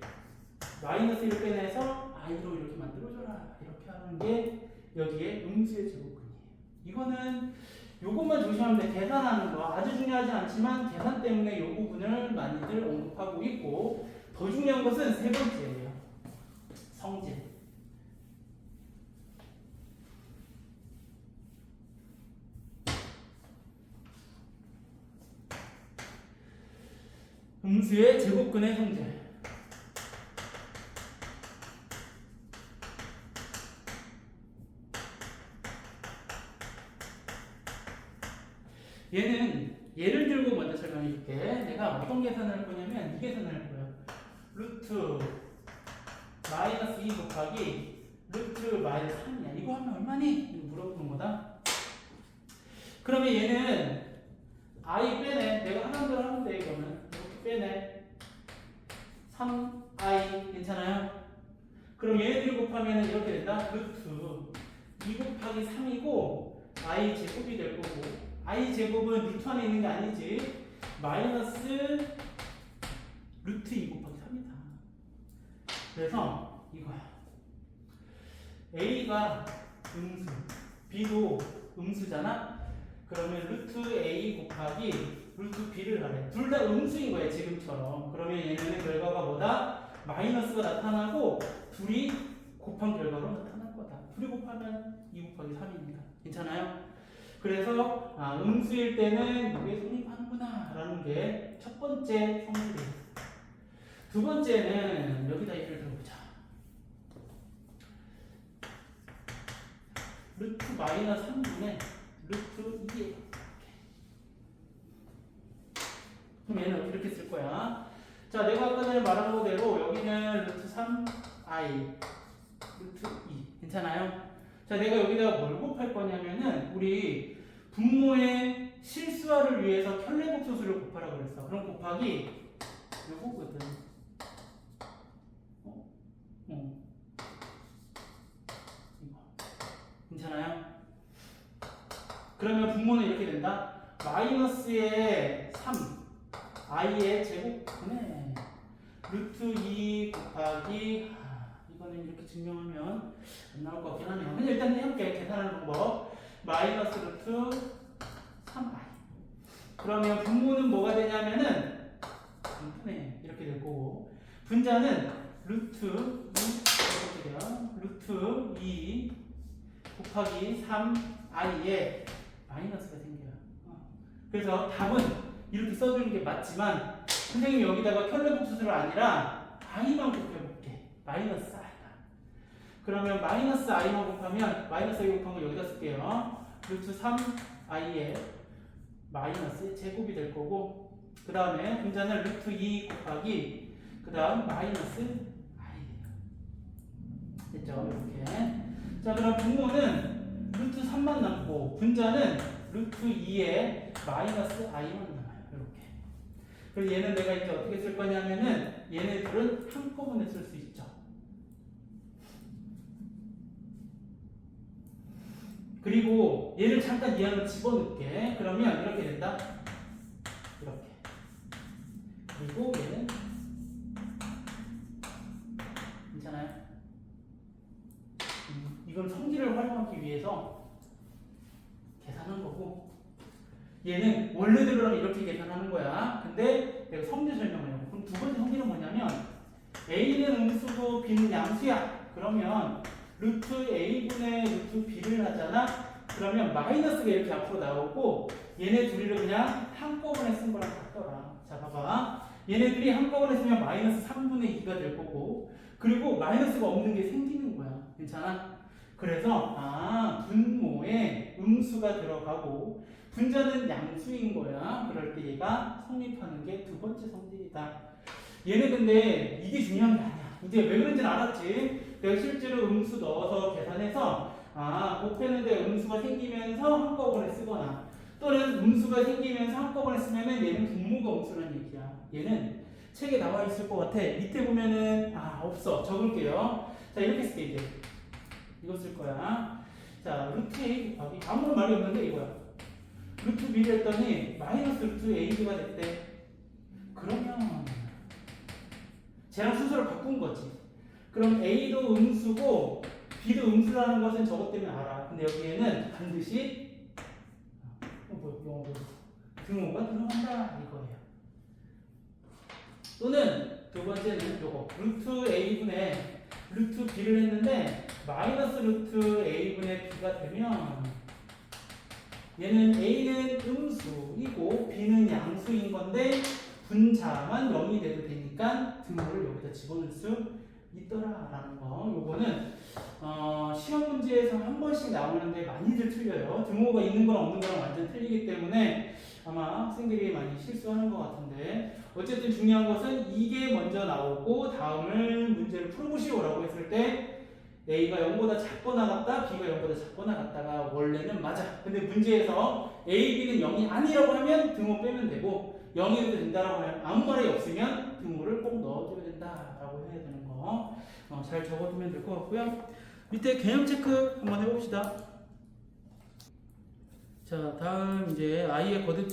마이너스 1을 빼내서 i로 이렇게 만들어줘라. 이렇게 하는 게 여기에 음수의 제곱근이에요. 이거는 요것만 조심하면 돼. 계산하는 거 아주 중요하지 않지만 계산 때문에 요 부분을 많이들 언급하고 있고, 더 중요한 것은 세 번째예요. 성질. 음수의 제곱근의 성질. 얘는 예를 들고 먼저 설명해 줄게. 내가 어떤 계산을 할 거냐면 이 계산을 할 거야. 루트 마이너스 2 곱하기 루트 마이너스 3이야. 이거 하면 얼마니? 이거 물어보는 거다. 그러면 얘는 i 빼내. 내가 하는 대로 하면 돼. 이거는 이렇게 빼내. 3i 괜찮아요? 그럼 얘네들 곱하면 이렇게 된다. 루트 2 곱하기 3이고 i 제곱이 될 거고, i 제곱은 루트 안에 있는 게 아니지. 마이너스 루트 2 곱하기 3이다. 그래서 이거야. a가 음수, b도 음수잖아. 그러면 루트 a 곱하기 루트 b를 하래. 둘 다 음수인 거야 지금처럼. 그러면 얘네는 결과가 뭐다? 마이너스가 나타나고 둘이 곱한 결과로 나타날 거다. 둘이 곱하면 2 곱하기 3입니다. 괜찮아요? 그래서 음수일 때는 이게 성립하는구나 라는 게 첫 번째 성질이에요. 두 번째는 여기다 예를 들어보자. 루트 마이너스 3분의 루트 2에 그럼 얘는 이렇게 쓸 거야. 자, 내가 아까 전에 말한 거대로 여기는 루트 3i 루트 2 괜찮아요? 자, 내가 여기다가 뭘 곱할 거냐면은 우리 분모의 실수화를 위해서 켤레복소수를 곱하라고 그랬어. 그럼 곱하기 요거거든. 이거 괜찮아요? 그러면 분모는 이렇게 된다. 마이너스의 3 i의 제곱분에 루트 2 곱하기 이거는 이렇게 증명하면 안 나올 것 같긴 하네요. 근데 일단 해볼게. 계산하는 방법. 마이너스 루트 3i 그러면 분모는 뭐가 되냐면은 이렇게 될 거고 분자는 루트 2 곱하기 3i에 마이너스가 생겨요. 그래서 답은 이렇게 써주는 게 맞지만 선생님이 여기다가 켤레복수수를 아니라 i만 곱해볼게. 마이너스 i가. 그러면 마이너스 i만 곱하면 마이너스 i 곱한 거 여기다 쓸게요. 루트 3i에 마이너스 제곱이 될 거고 그 다음에 분자는 루트 2 곱하기 그 다음 마이너스 i예요. 됐죠? 이렇게. 자 그럼 분모는 루트 3만 남고 분자는 루트 2에 마이너스 i만 남아요. 이렇게. 그리고 얘는 내가 이제 어떻게 쓸 거냐면은 얘네들은 한꺼번에 쓸 수 있죠. 그리고 얘를 잠깐 이 안으로 집어넣게. 그러면 이렇게 된다. 이렇게. 그리고 얘는 괜찮아요? 이건 성질을 활용하기 위해서 계산한 거고 얘는 원래대로라면 이렇게 계산하는 거야. 근데 내가 성질 설명을 해요. 그럼 두 번째 성질은 뭐냐면 A는 음수고 B는 양수야. 그러면 루트 A분의 루트 B를 하잖아. 그러면 마이너스가 이렇게 앞으로 나오고 얘네 둘이를 그냥 한꺼번에 쓴 거랑 같더라. 자 봐봐. 얘네들이 한꺼번에 쓰면 마이너스 3분의 2가 될 거고 그리고 마이너스가 없는 게 생기는 거야. 괜찮아? 그래서 분모에 음수가 들어가고 분자는 양수인 거야. 그럴 때 얘가 성립하는 게 두 번째 성질이다. 얘네 근데 이게 중요한 게 아니야. 이제 왜 그런지는 알았지? 내가 실제로 음수 넣어서 계산해서 곱했는데 음수가 생기면서 한꺼번에 쓰거나 또는 음수가 생기면서 한꺼번에 쓰면은 얘는 분모가 음수라는 얘기야. 얘는 책에 나와 있을 것 같아. 밑에 보면은 없어. 적을게요. 자 이렇게 쓸게 이제. 이거 쓸 거야. 자 루트 A 곱하기 아무런 말이 없는데 이거야. 루트 B를 했더니 마이너스 루트 AB가 됐대. 그러면 쟤랑 순서를 바꾼 거지. 그럼 A도 음수고 B도 음수라는 것은 저것 때문에 알아. 근데 여기에는 반드시 등호가 들어간다 이거예요. 또는 두 번째는 요거 루트 A분의 루트 B를 했는데 마이너스 루트 A분의 B가 되면 얘는 A는 음수이고 B는 양수인 건데 분자만 0이 돼도 되니까 등호를 여기다 집어넣을 수 있더라라는 거. 요거는 시험 문제에서 한 번씩 나오는데 많이들 틀려요. 등호가 있는 거랑 없는 거랑 완전 틀리기 때문에 아마 학생들이 많이 실수하는 것 같은데 어쨌든 중요한 것은 이게 먼저 나오고 다음을 문제를 풀어보시오라고 했을 때 A가 0보다 작거나 같다, B가 0보다 작거나 같다가 원래는 맞아. 근데 문제에서 A, B는 0이 아니라고 하면 등호 빼면 되고 0이 돼도 된다라고 하면 아무 말이 없으면 등호를 꼭 넣어줘야 된다라고 해야 되는 거. 잘 적어두면 될 것 같고요. 밑에 개념 체크 한번 해봅시다. 자, 다음 이제 i의 거듭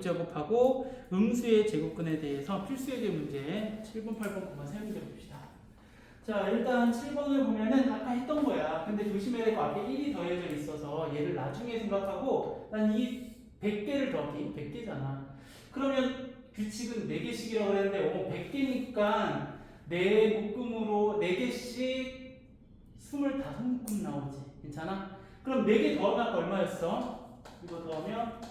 제곱하고 음수의 제곱근에 대해서 필수예제 문제 7번, 8번, 9번 세 문제 봅시다. 자, 일단 7번을 보면은 아까 했던 거야. 근데 조심해야 될 거 앞에 1이 더해져 있어서 얘를 나중에 생각하고 난 이 100개를 더하기 100개잖아. 그러면 규칙은 4개씩이라고 그랬는데 100개니까 4묶음으로 4개씩 25묶음 나오지. 괜찮아? 그럼 4개 더하면 아까 얼마였어? 이거 더하면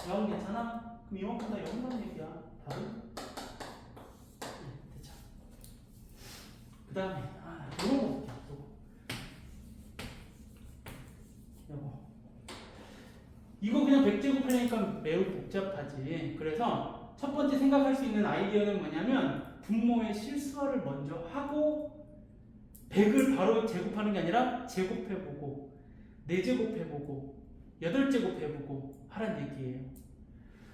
0 괜찮아? 그럼 이만큼 다 0이라는 얘기야. 답은? 됐죠. 그 다음에 이런 거 볼게요. 이거 그냥 100제곱 하려니까 매우 복잡하지. 그래서 첫 번째 생각할 수 있는 아이디어는 뭐냐면 분모의 실수화를 먼저 하고 100을 바로 제곱하는 게 아니라 제곱해보고 4제곱해보고 8제곱해보고 하라는 얘기예요.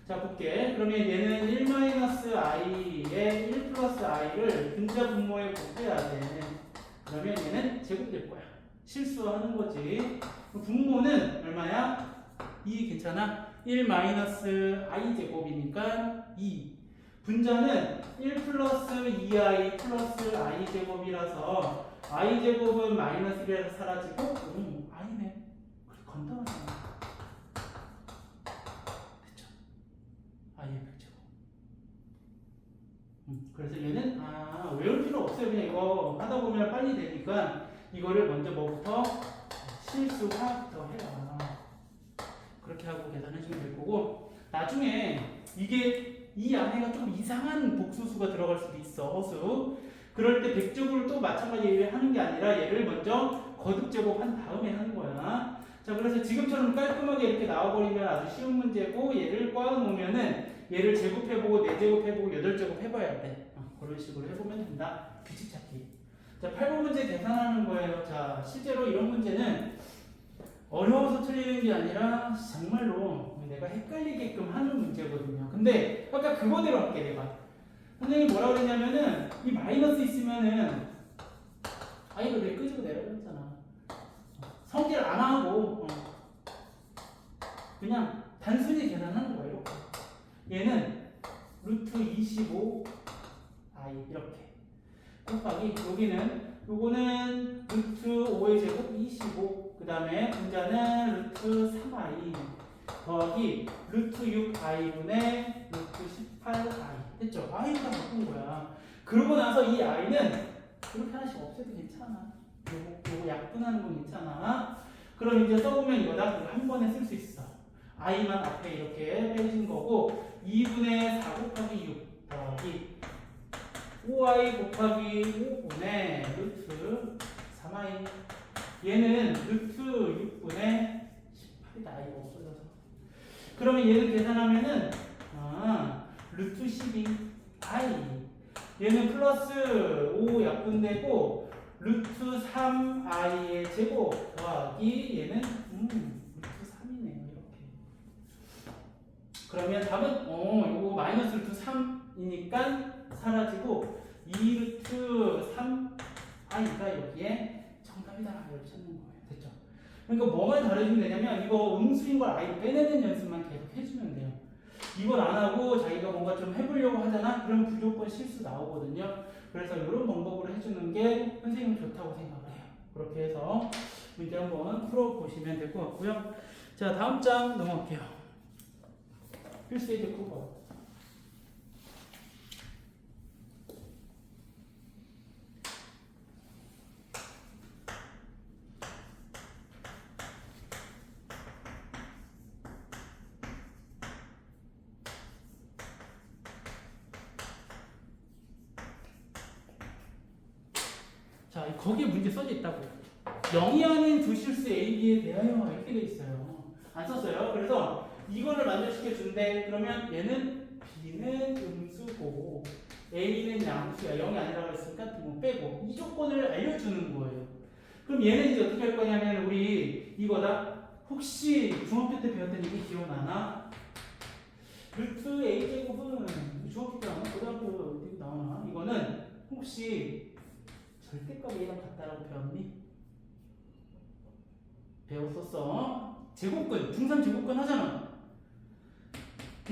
자 볼게. 그러면 얘는 1-i에 1 플러스 i를 분자 분모에 곱해야 돼. 그러면 얘는 제곱될 거야. 실수하는 거지. 분모는 얼마야? 2 괜찮아? 1-i 제곱이니까 2. 분자는 1 플러스 2i 플러스 i 제곱이라서 i 제곱은 마이너스 1에서 사라지고 i네. 간단하잖아. 됐죠? I의 백제곱. 그래서 얘는 외울 필요 없어요. 그냥 이거 하다 보면 빨리 되니까 이거를 먼저 뭐부터 실수화부터 해라. 그렇게 하고 계산해주면 될 거고, 나중에 이게 이 안에가 좀 이상한 복수수가 들어갈 수도 있어. 허수. 그럴 때 백제곱을 또 마찬가지 하는 게 아니라 얘를 먼저 거듭제곱 한 다음에 하는 거야. 자, 그래서 지금처럼 깔끔하게 이렇게 나와버리면 아주 쉬운 문제고, 얘를 꽈놓으면은 얘를 제곱해보고 4제곱 해보고 8제곱 해봐야 돼. 그런 식으로 해보면 된다. 규칙 찾기. 자, 8번 문제 계산하는 거예요. 자, 실제로 이런 문제는 어려워서 틀리는 게 아니라 정말로 내가 헷갈리게끔 하는 문제거든요. 근데 아까 그거대로 할게 내가. 선생님이 뭐라 그랬냐면은 이 마이너스 있으면은 이거 내가 끄집어 내려버렸잖아. 성질 안 하고 그냥 단순히 계산하는 거예요. 얘는 루트 25 i 이렇게 곱하기 요거는 루트 5의 제곱 25, 그 다음에 분자는 루트 3i 더하기 루트 6i분의 루트 18i. 됐죠? i로 다 바꾼 거야. 그러고 나서 이 i는 그렇게 하나씩 없애도 괜찮아. 요거 약분하는 건 괜찮아. 그럼 이제 써보면 이거다. 이거 한 번에 쓸 수 있어. i만 앞에 이렇게 빼진 거고, 2분의 4 곱하기 6 더하기 5i 곱하기 5분의 루트 3i. 얘는 루트 6분의 18이다. 이거 없어져서. 그러면 얘를 계산하면은 루트 12i. 얘는 플러스 5 약분되고 루트 3i의 제곱 더하기 얘는 루트 3이네요. 이렇게. 그러면 답은 요거 마이너스 루트 3이니까 사라지고 2루트 3i가 여기에 정답이다. 이렇게 찾는 거예요. 됐죠? 그러니까 뭐만 잘해주면 되냐면 이거 음수인 걸 아예 빼내는 연습만 계속 해주면 돼요. 이걸 안 하고 자기가 뭔가 좀 해보려고 하잖아? 그럼 무조건 실수 나오거든요. 그래서 이런 방법으로 해주는 게 선생님은 좋다고 생각을 해요. 그렇게 해서 문제 한번 풀어보시면 될 것 같고요. 자, 다음 장 넘어갈게요. 필수에이드 쿠버. 자, 거기에 문제 써져 있다고. 영위하는 두 실수 A, B에 대하여 이렇게 돼 있어요. 안 썼어요. 그래서 이거를 만족시켜 준대. 그러면 얘는 B는 음수고 A는 양수야. 0이 아니라고 했으니까 뭐 빼고 이 조건을 알려주는 거예요. 그럼 얘는 이제 어떻게 할 거냐면 우리 이거다. 혹시 중학교 때 배웠던 얘기 기억나나? 루트 A제곱은 중학교 때 아마 고등학교 때 나오나? 이거는 혹시 절대값 A랑 같다라고 배웠니? 배웠었어. 제곱근, 중산 제곱근 하잖아.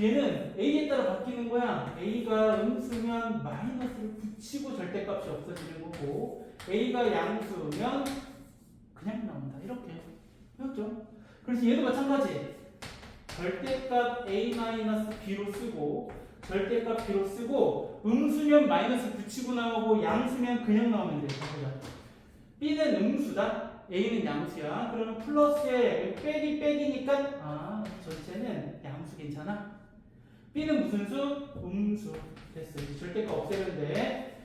얘는 A에 따라 바뀌는 거야. A가 음수면 마이너스를 붙이고 절대값이 없어지는 거고, A가 양수면 그냥 나온다. 이렇게 배웠죠? 그래서 얘도 마찬가지. 절대값 A-B로 쓰고, 절대값 B로 쓰고, 음수면 마이너스 붙이고 나오고 양수면 그냥 나오면 돼. 보자. B는 음수다. A는 양수야. 그러면 플러스에 빼기니까 전체는 양수 괜찮아? B는 무슨 수? 음수. 됐어. 절대값 없애면 돼.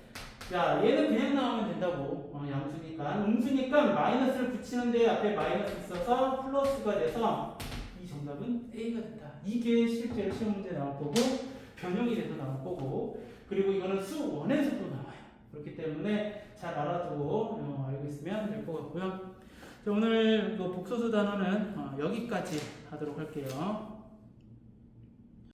자, 얘는 그냥 나오면 된다고. 양수니까. 음수니까 마이너스를 붙이는데 앞에 마이너스 있어서 플러스가 돼서 이 정답은 A가 된다. 이게 실제로 시험 문제 나올 거고, 변형이 돼서 나올 거고, 그리고 이거는 수 원에서도 나와요. 그렇기 때문에 잘 알아두고 알고 있으면 될 것 같고요. 자, 오늘 복소수 단어는 여기까지 하도록 할게요.